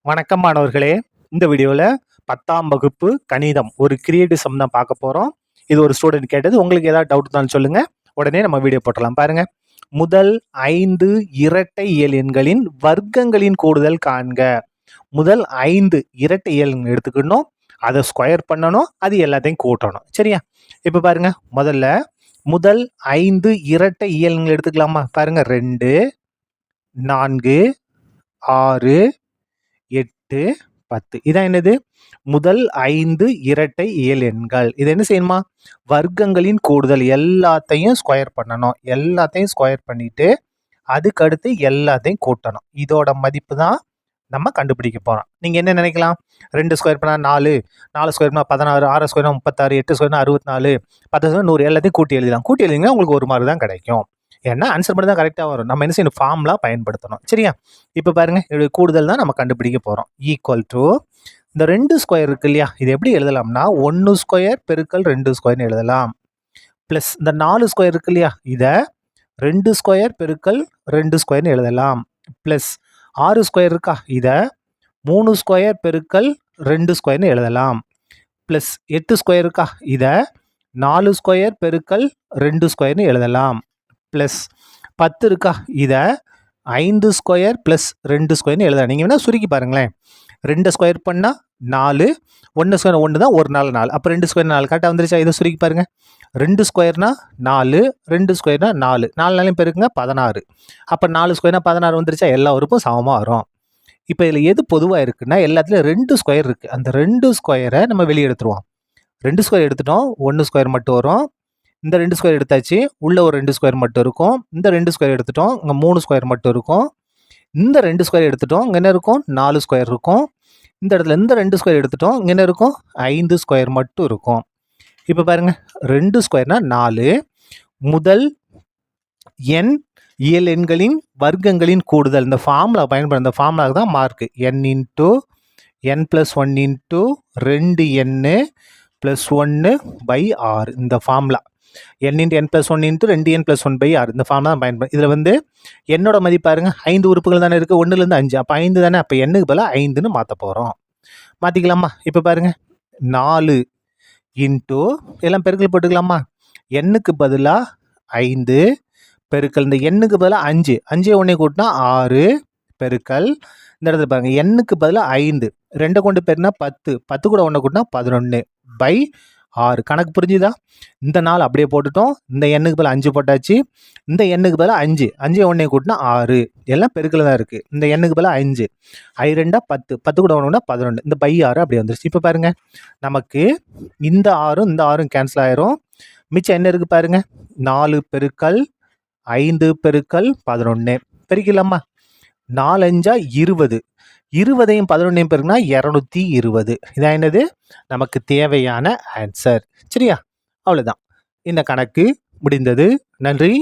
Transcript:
வணக்கம் மாணவர்களே. இந்த வீடியோவில் 10ஆம் வகுப்பு கணிதம் ஒரு கிரியேட்டிவ் சம் தான் பார்க்க போகிறோம். இது ஒரு ஸ்டூடெண்ட் கேட்டது. உங்களுக்கு ஏதாவது டவுட் இருந்தாலும் சொல்லுங்கள், உடனே நம்ம வீடியோ போட்டலாம். பாருங்க, முதல் 5 இரட்டை இயல் எண்களின் வர்க்கங்களின் கூடுதல் காண்க. முதல் 5 இரட்டை இயல் எண் எடுத்துக்கணும், அதை ஸ்கொயர் பண்ணணும், அது எல்லாத்தையும் கூட்டணும். சரியா? இப்போ பாருங்க, முதல் 5 இரட்டை இயல் எண்கள் எடுத்துக்கலாமா? பாருங்க, 2 4 6 8 10. இதான் என்னது? முதல் 5 இரட்டை இயல் எண்கள். இது என்ன செய்யணுமா? வர்க்கங்களின் கூடுதல் எல்லாத்தையும் ஸ்கொயர் பண்ணணும். எல்லாத்தையும் ஸ்கொயர் பண்ணிட்டு அதுக்கடுத்து எல்லாத்தையும் கூட்டணும். இதோட மதிப்பு தான் நம்ம கண்டுபிடிக்க போறோம். நீங்க என்ன நினைக்கலாம்? 2 ஸ்கொயர் பண்ணா 4, 4 ஸ்கொயர் பண்ணா 16, 6 ஸ்கொயர் 36, 8 ஸ்கொயர் 64, 10 ஸ்கொயர் 100, எல்லாத்தையும் கூட்டி எழுதலாம். கூட்டி எழுதிங்கன்னா உங்களுக்கு 1 மார்க் தான் கிடைக்கும். ஏன்னா ஆன்சர் மட்டும் தான் கரெக்டாக வரும். நம்ம என்ன செய்யணும்? ஃபார்ம்லாம் பயன்படுத்தணும். சரியா? இப்போ பாருங்க, இதோட கூடுதல் தான் நம்ம கண்டுபிடிக்க போகிறோம். ஈக்குவல் டு இந்த 2 ஸ்கொயர் இருக்கு இல்லையா, இது எப்படி எழுதலாம்னா 1 ஸ்கொயர் பெருக்கல் 2 ஸ்கொயர்னு எழுதலாம். ப்ளஸ் இந்த 4 ஸ்கொயர் இருக்கு இல்லையா, இதை 2 ஸ்கொயர் பெருக்கல் 2 ஸ்கொயர்னு எழுதலாம். ப்ளஸ் 6 ஸ்கொயர் இருக்கா, இதை 3 ஸ்கொயர் பெருக்கல் 2 ஸ்கொயர்னு எழுதலாம். ப்ளஸ் 8 ஸ்கொயர் இருக்கா, இதை 4 ஸ்கொயர் பெருக்கல் 2 ஸ்கொயர்னு எழுதலாம். ப்ளஸ் 10 இருக்கா, இதை 5 ஸ்கொயர் ப்ளஸ் 2 ஸ்கொயர்னு எழுதலாம். நீங்கள் வேணால் சுருக்கி பாருங்களேன். 2 ஸ்கொயர் பண்ணால் 4, 1 ஸ்கொயர் 1 தான், ஒரு நாள் 4, அப்போ 2 ஸ்கொயர் 4 கரெக்டாக வந்துருச்சா? இதை சுருக்கி பாருங்கள். 2 ஸ்கொயர்னா 4, 2 ஸ்கொயர்னா 4, 4 நாளையும் பெருக்குங்க 16, அப்போ 4 ஸ்கொயர்னா 16 வந்துருச்சா? எல்லா உறுப்பும் சமமாக வரும். இப்போ இதில் எது பொதுவாக இருக்குன்னா எல்லாத்துலேயும் 2 ஸ்கொயர் இருக்குது. அந்த 2 ஸ்கொயரை நம்ம வெளியே எடுத்துருவோம். 2 ஸ்கொயர் எடுத்துட்டோம், 1 ஸ்கொயர் மட்டும் வரும். இந்த 2 ஸ்கொயர் எடுத்தாச்சு, உள்ள ஒரு 2 ஸ்கொயர் மட்டும் இருக்கும். இந்த 2 ஸ்கொயர் எடுத்துட்டோம், இங்கே 3 ஸ்கொயர் மட்டும் இருக்கும். இந்த 2 ஸ்கொயர் எடுத்துட்டோம், இங்கே என்ன இருக்கும்? 4 ஸ்கொயர் இருக்கும். இந்த இடத்துல இந்த 2 ஸ்கொயர் எடுத்துட்டோம், இங்கே என்ன இருக்கும்? 5 ஸ்கொயர் மட்டும் இருக்கும். இப்போ பாருங்க, 2 ஸ்கொயர்னா 4. முதல் n இயல் எண்களின் வர்க்கங்களின் கூடுதல். இந்த ஃபார்முலா பயன்படுத்த, இந்த ஃபார்முலாவுக்கு தான் mark. n into n + 1 into 2n + 1/6. இந்த ஃபார்முலா n × n + 1 × 2n + 1/6. இந்த ஃபார்ம் தான் பயன்படும். இதில் வந்து என்னோட மதிப்பு பாருங்க, 5 உறுப்புகள் தானே இருக்குது, 1லேருந்து 5, அப்போ 5 தானே, அப்போ எண்ணுக்கு பதிலாக 5ன்னு மாற்ற போகிறோம். மாற்றிக்கலாமா? இப்போ பாருங்க, 4 இன்ட்டு எல்லாம் பெருக்கல் போட்டுக்கலாமா? எண்ணுக்கு பதிலாக 5 பெருக்கல் இந்த எண்ணுக்கு பதிலாக 5, 5 ஒன்றே கூட்டினா 6 பெருக்கல் இந்த இடத்துல பாருங்க, எண்ணுக்கு பதிலாக 5, 2 கொண்டு பெருனா 10, 10 கூட 1 கூட்டினா 11/6. கணக்கு புரிஞ்சுதா? இந்த 4 அப்படியே போட்டுட்டோம். இந்த எண்ணுக்கு பதிலாக 5 போட்டாச்சு. இந்த எண்ணுக்கு பதிலாக 5, 5 ஒன்றே கூட்டினா 6, எல்லாம் பெருக்கல் தான் இருக்குது. இந்த எண்ணுக்கு பதிலாக 5, 2 10, 10 கூட 1 11, இந்த /6 அப்படியே வந்துருச்சு. இப்போ பாருங்க, நமக்கு இந்த 6ம் இந்த 6ம் கேன்சல் ஆயிரும். மிச்சம் என்ன இருக்குது பாருங்க, 4 பெருக்கல் 5 பெருக்கல் 11 பெருக்கலாமா? 4 5 20, 20ஐயும் 11ஐயும் பெருக்குனா 220. இதான் என்னது? நமக்கு தேவையான ஆன்சர். சரியா? அவ்வளோதான். இந்த கணக்கு முடிந்தது. நன்றி.